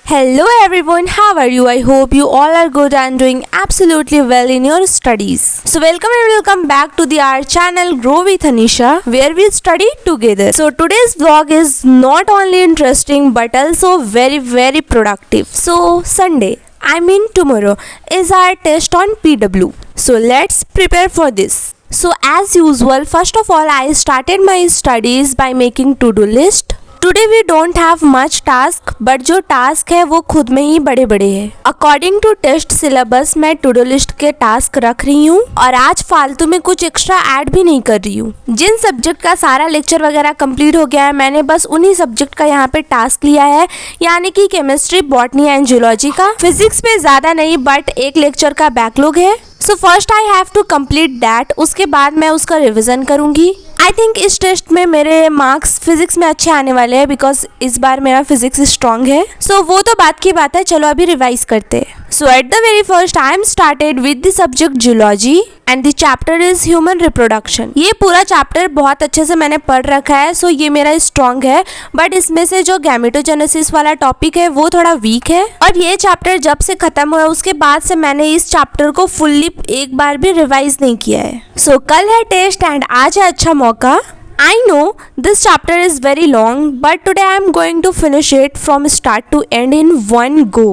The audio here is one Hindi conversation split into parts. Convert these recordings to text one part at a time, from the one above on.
Hello everyone, how are you? I hope you all are good and doing absolutely well in your studies. So welcome and welcome back to our channel Grow with Anisha, where we study together. So today's vlog is not only interesting but also very productive. So Sunday, I mean tomorrow, is our test on PW. So let's prepare for this. So as usual, first of all I started my studies by making to-do list. Today we don't have much task but जो टास्क है वो खुद में ही बड़े बड़े हैं। अकॉर्डिंग टू टेस्ट सिलेबस मैं टू डू लिस्ट के टास्क रख रही हूँ और आज फालतू में कुछ एक्स्ट्रा ऐड भी नहीं कर रही हूँ। जिन सब्जेक्ट का सारा लेक्चर वगैरह कंप्लीट हो गया है मैंने बस उन्हीं सब्जेक्ट का यहाँ पे टास्क लिया है, यानी कि केमिस्ट्री, बॉटनी एंड जूलॉजी का। फिजिक्स पे ज़्यादा नहीं बट एक लेक्चर का बैकलॉग है। So first I have to complete that, उसके बाद मैं उसका रिविज़न करूँगी। आई थिंक इस टेस्ट में मेरे मार्क्स फिजिक्स में अच्छे आने वाले हैं बिकॉज इस बार मेरा फिजिक्स स्ट्रॉन्ग है। सो वो तो बात की बात है, चलो अभी रिवाइज करते हैं। So at the very first I am started with the subject zoology and the chapter is human reproduction. ये पूरा चैप्टर बहुत अच्छे से मैंने पढ़ रखा है, सो ये मेरा स्ट्रॉन्ग है। बट इसमें से जो गैमेटोजेनेसिस वाला टॉपिक है वो थोड़ा वीक है और ये चैप्टर जब से खत्म हुआ उसके बाद से मैंने इस चैप्टर को फुल्ली एक बार भी रिवाइज नहीं किया है। सो कल है टेस्ट एंड आज है अच्छा मौका। I know this chapter is very long, but today I am going to finish it from start to end in one go.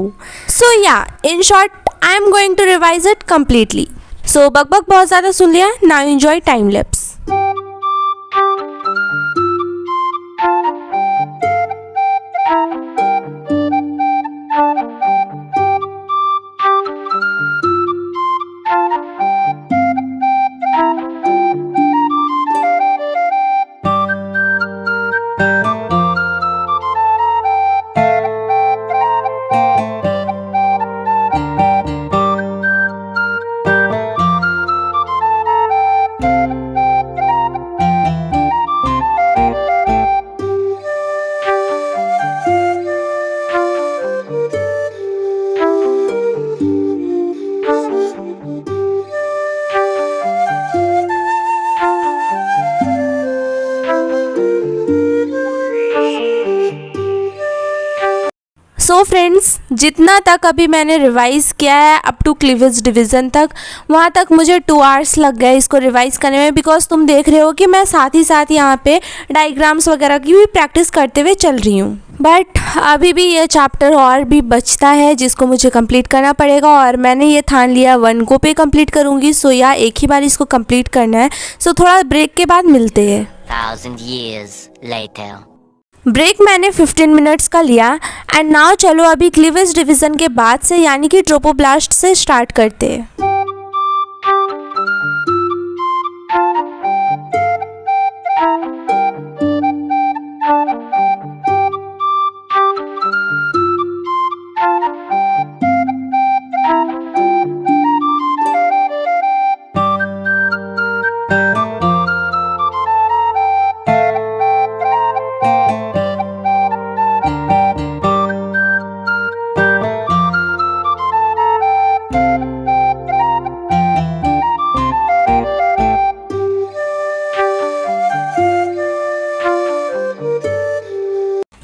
So yeah, in short, I am going to revise it completely. So बकबक बहुत ज़्यादा सुन लिया, now enjoy time lapse. So friends, जितना तक अभी मैंने रिवाइज़ किया है अप टू क्लीवेज डिवीज़न तक, वहाँ तक मुझे 2 आवर्स लग गए इसको रिवाइज़ करने में। बिकॉज तुम देख रहे हो कि मैं साथ ही साथ यहाँ पे डायग्राम्स वगैरह की भी प्रैक्टिस करते हुए चल रही हूँ। बट अभी भी ये चैप्टर और भी बचता है जिसको मुझे कंप्लीट करना पड़ेगा और मैंने ये ठान लिया 1 गो पे कंप्लीट करूँगी। सो या एक ही बार इसको कंप्लीट करना है। सो थोड़ा ब्रेक के बाद मिलते हैं। 1000 years later. ब्रेक मैंने 15 मिनट्स का लिया एंड नाउ चलो अभी क्लीवेज डिवीज़न के बाद से यानी कि ट्रोपोब्लास्ट से स्टार्ट करते हैं।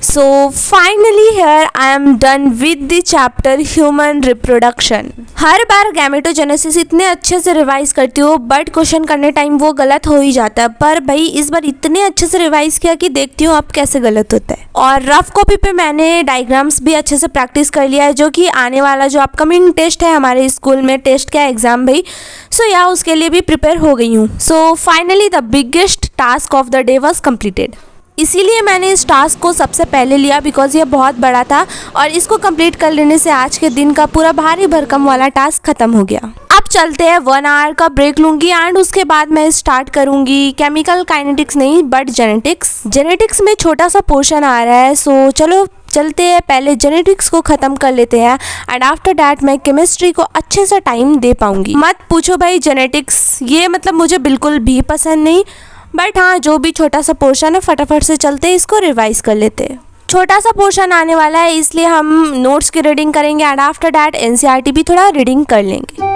So finally here I am done with the chapter human reproduction. Her bar gametogenesis इतने अच्छे से रिवाइज करती हूँ बट क्वेश्चन करने टाइम वो गलत हो ही जाता है। पर भाई इस बार इतने अच्छे से रिवाइज किया कि देखती हूँ अब कैसे गलत होता है। और रफ कॉपी पे मैंने डायग्राम्स भी अच्छे से प्रैक्टिस कर लिया है जो कि आने वाला जो अपकमिंग टेस्ट है हमारे स्कूल में, टेस्ट क्या एग्जाम भाई, सो या उसके लिए भी प्रिपेयर हो गई हूँ। So finally the biggest task of the day was completed. इसीलिए मैंने इस टास्क को सबसे पहले लिया बिकॉज ये बहुत बड़ा था और इसको कंप्लीट कर लेने से आज के दिन का पूरा भारी भरकम वाला टास्क खत्म हो गया। अब चलते हैं, 1 आवर का ब्रेक लूँगी एंड उसके बाद मैं स्टार्ट करूँगी केमिकल काइनेटिक्स नहीं बट जेनेटिक्स। जेनेटिक्स में छोटा सा पोर्शन आ रहा है, सो चलो चलते हैं, पहले जेनेटिक्स को ख़त्म कर लेते हैं एंड आफ्टर डैट मैं केमिस्ट्री को अच्छे से टाइम दे पाऊँगी। मत पूछो भाई जेनेटिक्स, ये मतलब मुझे बिल्कुल भी पसंद नहीं। बट हाँ, जो भी छोटा सा पोर्शन है फटाफट से चलते इसको रिवाइज कर लेते हैं। छोटा सा पोर्शन आने वाला है इसलिए हम नोट्स की रीडिंग करेंगे एंड आफ्टर डैट एनसीईआरटी भी थोड़ा रीडिंग कर लेंगे।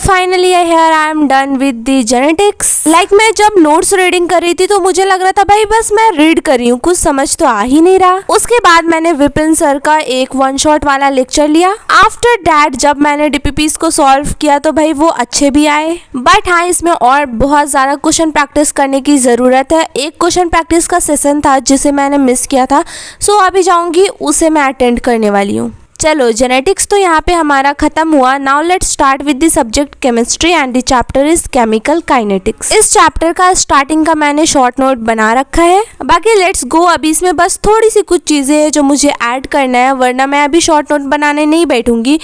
Finally here I am done with the genetics. Like मैं जब नोट्स रीडिंग कर रही थी तो मुझे लग रहा था भाई बस मैं रीड कर रही हूँ, कुछ समझ तो आ ही नहीं रहा। उसके बाद मैंने विपिन सर का एक वन शॉट वाला लेक्चर लिया। आफ्टर दैट जब मैंने डीपीपीस को सॉल्व किया तो भाई वो अच्छे भी आए, बट हाँ इसमें और बहुत ज्यादा क्वेश्चन प्रैक्टिस करने की जरूरत है। एक क्वेश्चन प्रैक्टिस का सेशन था जिसे मैंने मिस किया था, सो अभी जाऊंगी उसे मैं अटेंड करने वाली हूँ। चलो जेनेटिक्स तो यहाँ पे हमारा खत्म हुआ। Now let's start with the subject chemistry and the chapter is chemical kinetics. इस चैप्टर का स्टार्टिंग का मैंने शॉर्ट नोट बना रखा है, बाकी लेट्स गो। अभी इसमें बस थोड़ी सी कुछ चीजें हैं जो मुझे ऐड करना है, वरना मैं अभी शॉर्ट नोट बनाने नहीं बैठूंगी।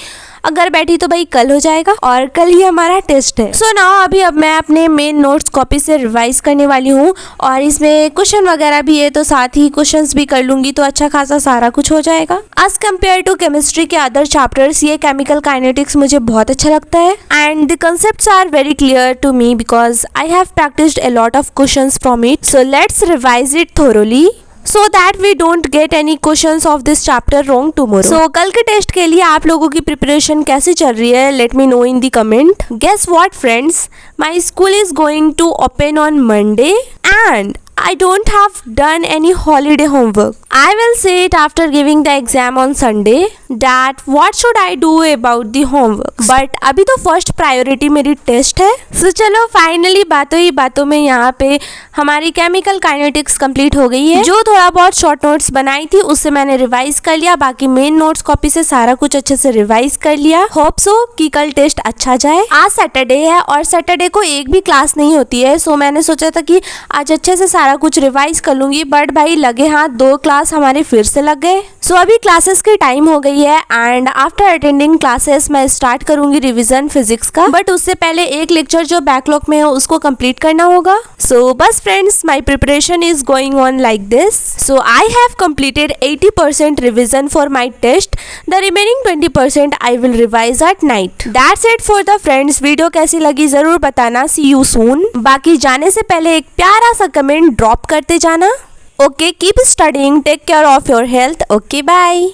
अगर बैठी तो भाई कल हो जाएगा और कल ही हमारा टेस्ट है। सो नाउ अभी अब मैं अपने मेन नोट्स कॉपी से रिवाइज करने वाली हूँ और इसमें क्वेश्चन वगैरह भी है तो साथ ही क्वेश्चंस भी कर लूंगी तो अच्छा खासा सारा कुछ हो जाएगा। एज कम्पेयर टू केमिस्ट्री के अदर चैप्टर्स ये केमिकल काइनेटिक्स मुझे बहुत अच्छा लगता है and the concepts are very clear to me because I have practised a lot of questions from it. So let's revise it thoroughly so that we don't get any questions of this chapter wrong tomorrow. So कल के टेस्ट के लिए आप लोगों की प्रिपरेशन कैसी चल रही है? Let me know in the comment. Guess what friends? My school is going to open on Monday and I don't have done any holiday homework. I will say it after giving the exam on Sunday that what should I do about the homework. But अभी तो फर्स्ट प्रायोरिटी मेरी टेस्ट है। So चलो फाइनली बातों ही बातों में यहाँ पे हमारी केमिकल काइनेटिक्स कंप्लीट हो गई है। जो थोड़ा बहुत शॉर्ट नोट्स बनाई थी उससे मैंने रिवाइज कर लिया, बाकी मेन नोट्स कॉपी से सारा कुछ अच्छे से रिवाइज कर लिया। होप सो कि कल टेस्ट अच्छा जाए। आज सैटरडे है और सैटरडे को एक भी क्लास नहीं होती है, सो मैंने सोचा था कि आज अच्छे से सारा कुछ रिवाइज कर लूंगी, बट भाई लगे हाथ 2 क्लास हमारे फिर से लग गए। सो अभी क्लासेस की टाइम हो गई है एंड आफ्टर अटेंडिंग क्लासेस मैं स्टार्ट करूंगी रिवीजन फिजिक्स का, बट उससे पहले एक लेक्चर जो बैकलॉग में है उसको कंप्लीट करना होगा। सो बस friends my preparation is going on like this. So I have completed 80% revision for my test, the remaining 20% I will revise at night. That's it for the friends. Video कैसी लगी जरूर बताना। See you soon. बाकी जाने से पहले एक प्यारा सा कमेंट ड्रॉप करते जाना। Okay, keep studying, take care of your health. Okay bye.